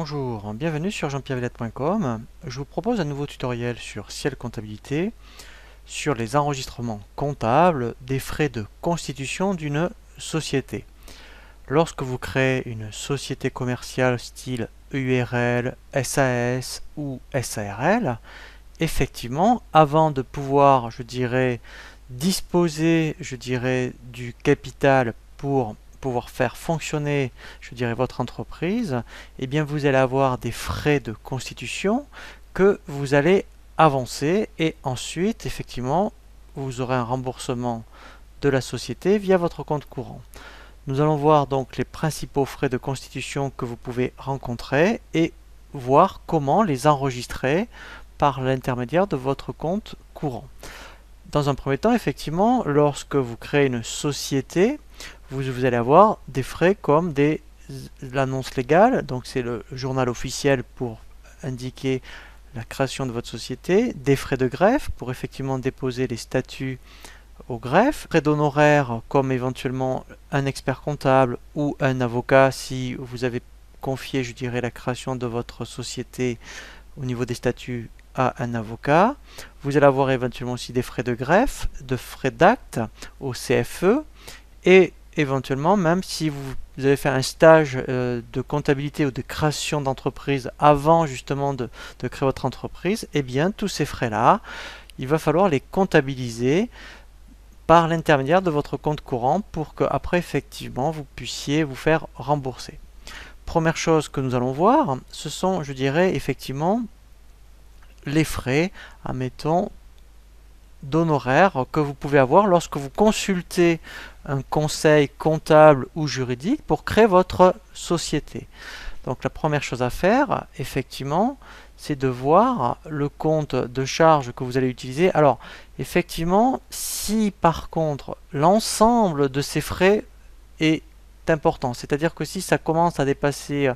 Bonjour, bienvenue sur jean-pierre-villette.com. Je vous propose un nouveau tutoriel sur Ciel Comptabilité sur les enregistrements comptables des frais de constitution d'une société. Lorsque vous créez une société commerciale style URL, SAS ou SARL, effectivement, avant de pouvoir, disposer, du capital pour pouvoir faire fonctionner, votre entreprise, eh bien, vous allez avoir des frais de constitution que vous allez avancer et ensuite, effectivement, vous aurez un remboursement de la société via votre compte courant. Nous allons voir donc les principaux frais de constitution que vous pouvez rencontrer et voir comment les enregistrer par l'intermédiaire de votre compte courant. Dans un premier temps, effectivement, lorsque vous créez une société, vous allez avoir des frais comme l'annonce légale, donc c'est le journal officiel pour indiquer la création de votre société, des frais de greffe pour effectivement déposer les statuts au greffe, frais d'honoraires comme éventuellement un expert comptable ou un avocat si vous avez confié, la création de votre société au niveau des statuts à un avocat. Vous allez avoir éventuellement aussi des frais de greffe, de frais d'acte au CFE et éventuellement même si vous avez fait un stage de comptabilité ou de création d'entreprise avant justement de créer votre entreprise, eh bien tous ces frais-là, il va falloir les comptabiliser par l'intermédiaire de votre compte courant pour que après effectivement vous puissiez vous faire rembourser. Première chose que nous allons voir, ce sont, effectivement les frais, admettons, d'honoraires que vous pouvez avoir lorsque vous consultez un conseil comptable ou juridique pour créer votre société. Donc la première chose à faire, effectivement, c'est de voir le compte de charge que vous allez utiliser. Alors, effectivement, si par contre l'ensemble de ces frais est important, c'est-à-dire que si ça commence à dépasser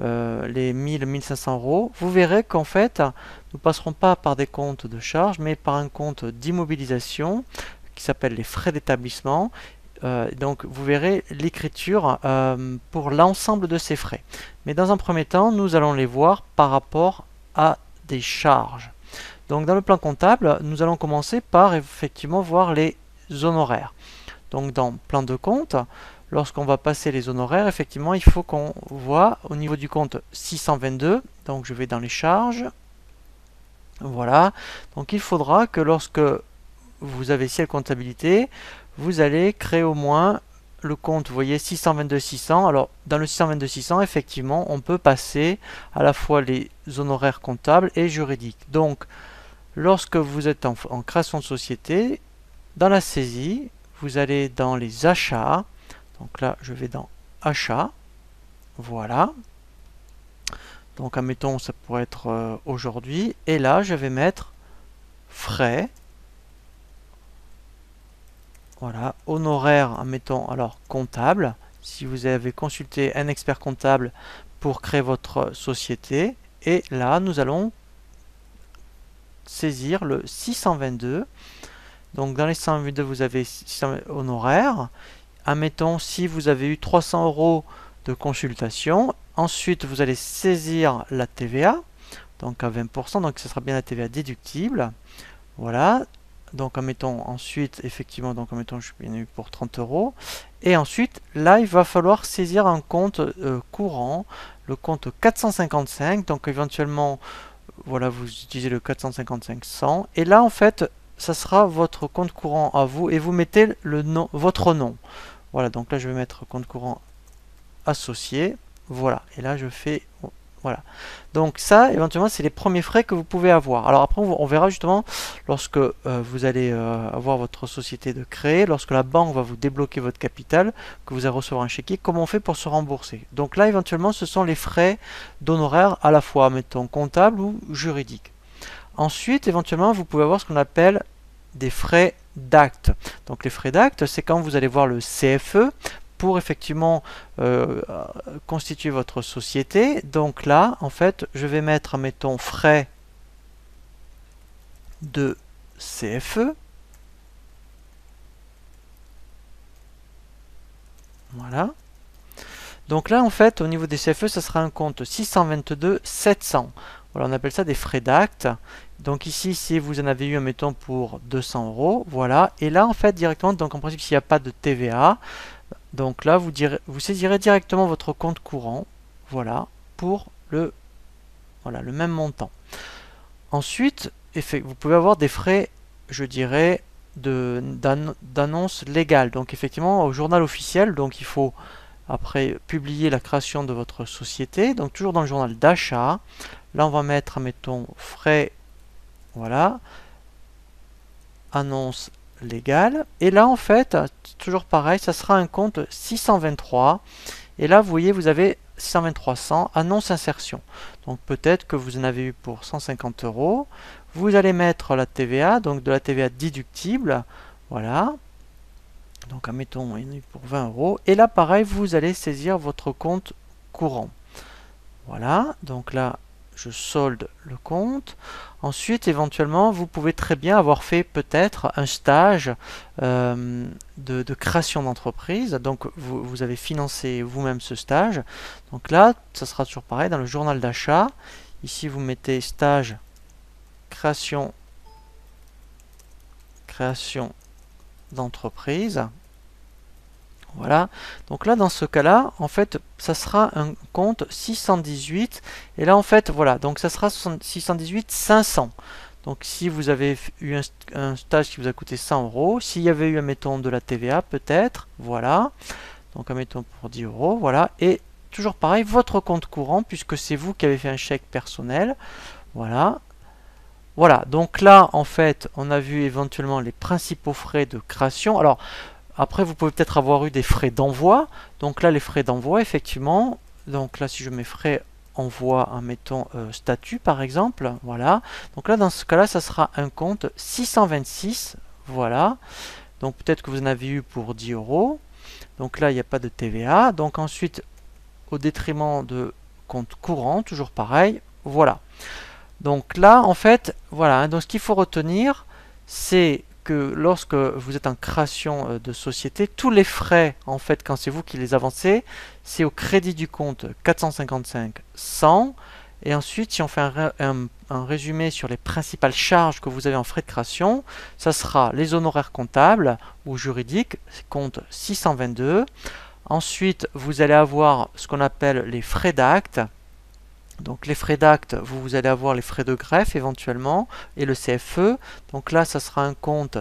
les 1000-1500 euros, vous verrez qu'en fait, nous ne passerons pas par des comptes de charge, mais par un compte d'immobilisation qui s'appelle les frais d'établissement. Donc vous verrez l'écriture pour l'ensemble de ces frais. Mais dans un premier temps, nous allons les voir par rapport à des charges. Donc dans le plan comptable, nous allons commencer par effectivement voir les honoraires. Donc dans plan de compte, lorsqu'on va passer les honoraires, effectivement, il faut qu'on voit au niveau du compte 622, donc je vais dans les charges, voilà, donc il faudra que lorsque vous avez Ciel Comptabilité, vous allez créer au moins le compte, vous voyez, 622-600. Alors, dans le 622-600, effectivement, on peut passer à la fois les honoraires comptables et juridiques. Donc, lorsque vous êtes en création de société, dans la saisie, vous allez dans les achats. Donc là, je vais dans achats. Voilà. Donc, admettons, ça pourrait être aujourd'hui. Et là, je vais mettre frais. Voilà, honoraires, admettons, alors comptable. Si vous avez consulté un expert comptable pour créer votre société. Et là, nous allons saisir le 622. Donc, dans les 622, vous avez 600 honoraires. Admettons, si vous avez eu 300 euros de consultation. Ensuite, vous allez saisir la TVA. Donc, à 20%. Donc, ce sera bien la TVA déductible. Voilà. Donc, admettons, ensuite, effectivement, donc, admettons, je suis eu pour 30 euros. Et ensuite, là, il va falloir saisir un compte courant, le compte 455. Donc, éventuellement, voilà, vous utilisez le 455-100. Et là, en fait, ça sera votre compte courant à vous. Et vous mettez le nom, votre nom. Voilà, donc là, je vais mettre compte courant associé. Voilà. Et là, je fais... Voilà. Donc ça, éventuellement, c'est les premiers frais que vous pouvez avoir. Alors après, on verra justement lorsque vous allez avoir votre société de créer, lorsque la banque va vous débloquer votre capital, que vous allez recevoir un chéquier, comment on fait pour se rembourser. Donc là, éventuellement, ce sont les frais d'honoraires à la fois, mettons, comptables ou juridiques. Ensuite, éventuellement, vous pouvez avoir ce qu'on appelle des frais d'acte. Donc les frais d'acte, c'est quand vous allez voir le CFE, pour effectivement constituer votre société. Donc là, en fait, je vais mettre, mettons, frais de CFE. Voilà. Donc là, en fait, au niveau des CFE, ça sera un compte 622 700. Voilà, on appelle ça des frais d'acte. Donc ici, si vous en avez eu, mettons, pour 200 euros, voilà. Et là, en fait, directement, donc en principe, s'il n'y a pas de TVA, donc là, vous saisirez directement votre compte courant, voilà, pour voilà, le même montant. Ensuite, vous pouvez avoir des frais, je dirais, d'annonce légale. Donc effectivement, au journal officiel, donc il faut après publier la création de votre société. Donc toujours dans le journal d'achat. Là, on va mettre, mettons, frais, voilà, annonce légale. Et là, en fait, toujours pareil, ça sera un compte 623. Et là, vous voyez, vous avez 623 annonce insertion. Donc peut-être que vous en avez eu pour 150 euros. Vous allez mettre la TVA, donc de la TVA déductible. Voilà. Donc admettons, il y en a eu pour 20 euros. Et là, pareil, vous allez saisir votre compte courant. Voilà. Donc là, je solde le compte. Ensuite, éventuellement, vous pouvez très bien avoir fait peut-être un stage de création d'entreprise. Donc, vous avez financé vous-même ce stage. Donc là, ça sera toujours pareil dans le journal d'achat. Ici, vous mettez stage création d'entreprise. Voilà, donc là dans ce cas-là, en fait, ça sera un compte 618, et là en fait, voilà, donc ça sera 618 500. Donc si vous avez eu un stage qui vous a coûté 100 euros, s'il y avait eu, admettons, de la TVA peut-être, voilà, donc admettons pour 10 euros, voilà, et toujours pareil, votre compte courant, puisque c'est vous qui avez fait un chèque personnel, voilà. Voilà, donc là, en fait, on a vu éventuellement les principaux frais de création. Alors, après, vous pouvez peut-être avoir eu des frais d'envoi. Donc là, les frais d'envoi, effectivement. Donc là, si je mets frais envoi, mettons statut par exemple. Voilà. Donc là, dans ce cas-là, ça sera un compte 626. Voilà. Donc peut-être que vous en avez eu pour 10 euros. Donc là, il n'y a pas de TVA. Donc ensuite, au détriment de compte courant, toujours pareil. Voilà. Donc là, en fait, voilà. Donc ce qu'il faut retenir, c'est que lorsque vous êtes en création de société, tous les frais, en fait, quand c'est vous qui les avancez, c'est au crédit du compte 455 100. Et ensuite, si on fait un résumé sur les principales charges que vous avez en frais de création, ça sera les honoraires comptables ou juridiques, compte 622. Ensuite, vous allez avoir ce qu'on appelle les frais d'acte. Donc les frais d'acte, vous allez avoir les frais de greffe éventuellement et le CFE. Donc là, ça sera un compte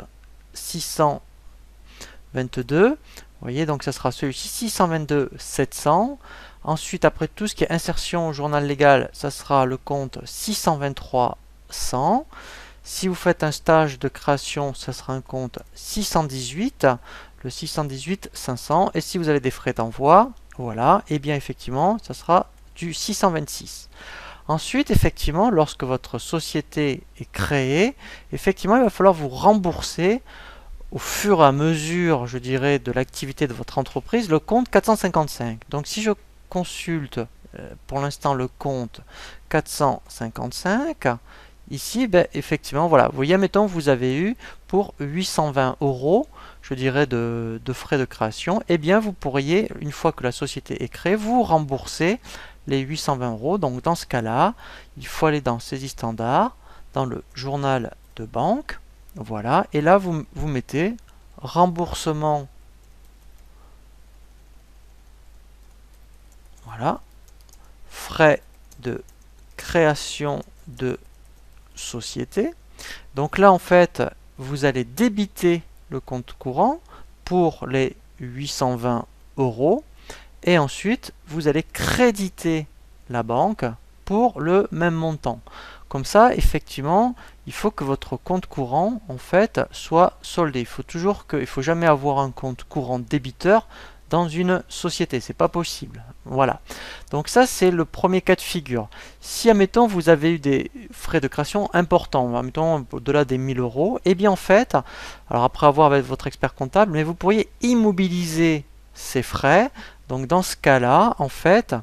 622. Vous voyez, donc ça sera celui-ci 622 700. Ensuite, après tout ce qui est insertion au journal légal, ça sera le compte 623 100. Si vous faites un stage de création, ça sera un compte 618, le 618 500. Et si vous avez des frais d'envoi, voilà, et bien effectivement, ça sera du 626. Ensuite, effectivement, lorsque votre société est créée, effectivement, il va falloir vous rembourser au fur et à mesure, je dirais, de l'activité de votre entreprise, le compte 455. Donc, si je consulte pour l'instant le compte 455, ici, ben, effectivement, voilà, vous voyez, mettons, vous avez eu pour 820 euros, je dirais, de frais de création, eh bien, vous pourriez, une fois que la société est créée, vous rembourser les 820 euros. Donc dans ce cas-là, il faut aller dans saisie standard, dans le journal de banque, voilà, et là vous mettez remboursement, voilà, frais de création de société. Donc là en fait, vous allez débiter le compte courant pour les 820 euros. Et ensuite, vous allez créditer la banque pour le même montant. Comme ça, effectivement, il faut que votre compte courant, en fait, soit soldé. Il faut jamais avoir un compte courant débiteur dans une société. C'est pas possible. Voilà. Donc ça, c'est le premier cas de figure. Si, admettons, vous avez eu des frais de création importants, admettons, au-delà des 1000 euros, et bien en fait, alors après avoir avec votre expert comptable, mais vous pourriez immobiliser ces frais. Donc dans ce cas-là, en fait,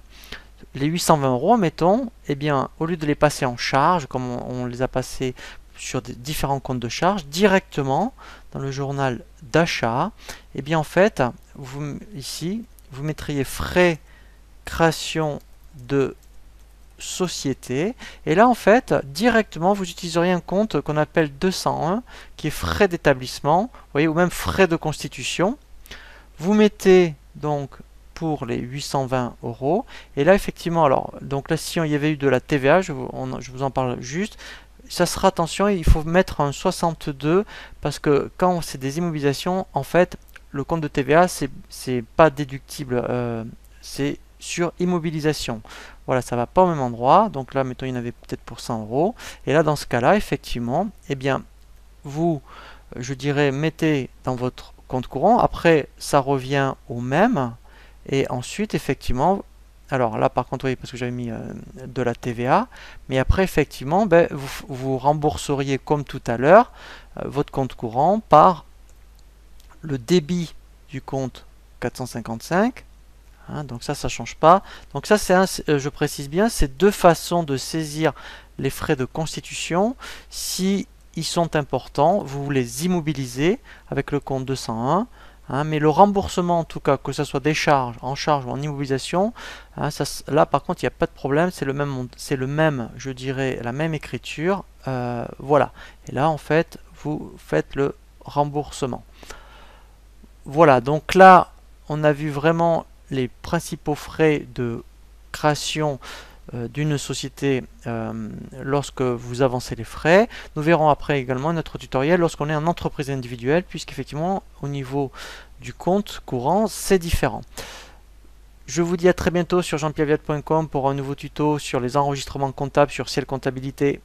les 820 euros, mettons, eh bien, au lieu de les passer en charge, comme on les a passés sur différents comptes de charge, directement dans le journal d'achat, eh bien, en fait, ici, vous mettriez frais création de société. Et là, en fait, directement, vous utiliseriez un compte qu'on appelle 201, qui est frais d'établissement, vous voyez, ou même frais de constitution. Vous mettez donc pour les 820 euros. Et là, effectivement, alors, donc là, si il y avait eu de la TVA, je vous en parle juste, ça sera, attention, il faut mettre un 62, parce que quand c'est des immobilisations, en fait, le compte de TVA, c'est pas déductible, c'est sur immobilisation. Voilà, ça va pas au même endroit. Donc là, mettons, il y en avait peut-être pour 100 euros. Et là, dans ce cas-là, effectivement, eh bien, vous, je dirais, mettez dans votre compte courant. Après, ça revient au même. Et ensuite, effectivement, alors là, par contre, oui, parce que j'avais mis de la TVA. Mais après, effectivement, ben, vous rembourseriez, comme tout à l'heure, votre compte courant par le débit du compte 455. Hein, donc ça change pas. Donc ça, je précise bien, c'est deux façons de saisir les frais de constitution. Si ils sont importants, vous les immobilisez avec le compte 201. Hein, mais le remboursement, en tout cas, que ce soit des charges, en charge ou en immobilisation, hein, là par contre, il n'y a pas de problème. C'est le même, je dirais, la même écriture. Voilà. Et là, en fait, vous faites le remboursement. Voilà. Donc là, on a vu vraiment les principaux frais de création d'une société lorsque vous avancez les frais. Nous verrons après également notre tutoriel lorsqu'on est en entreprise individuelle, puisqu'effectivement au niveau du compte courant c'est différent. Je vous dis à très bientôt sur jeanpierreviat.com pour un nouveau tuto sur les enregistrements comptables sur Ciel Comptabilité.